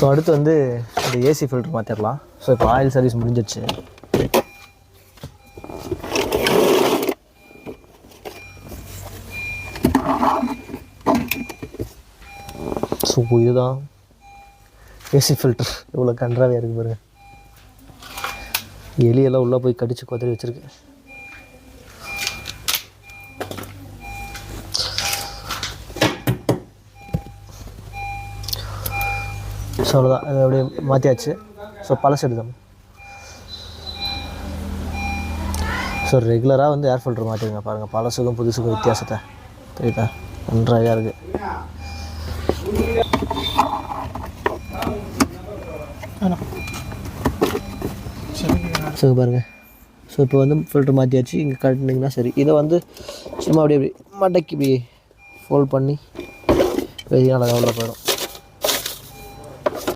So அடுத்து வந்து இந்த ஏசி ஃபில்ட்ரு மாற்றிடலாம். ஸோ இப்போ ஆயில் சர்வீஸ் முடிஞ்சிடுச்சு. ஸோ இதுதான் ஏசி ஃபில்டர். இவ்வளோ கன்றாவே இருக்குது பாருங்க. எலியெல்லாம் உள்ளே போய் கடிச்சு கொதறி வச்சுருக்கு. ஸோ அவ்வளோதான், அது அப்படியே மாற்றியாச்சு. ஸோ பழசு எடுத்தோம். ஸோ ரெகுலராக வந்து ஏர் ஃபில்டர் மாற்றிடுங்க. பாருங்கள் பழசுக்கும் புதுசுக்கும் வித்தியாசத்தை தெரியுதா? நன்றாக இருக்குது. ஸோ பாருங்கள். ஸோ இப்போ வந்து ஃபில்ட்ரு மாற்றியாச்சு. இங்கே கட்டினீங்கன்னா சரி. இதை வந்து சும்மா அப்படியே மடக்கி ஃபோல்ட் பண்ணி வெளியே நல்லா உள்ள போயிடும்.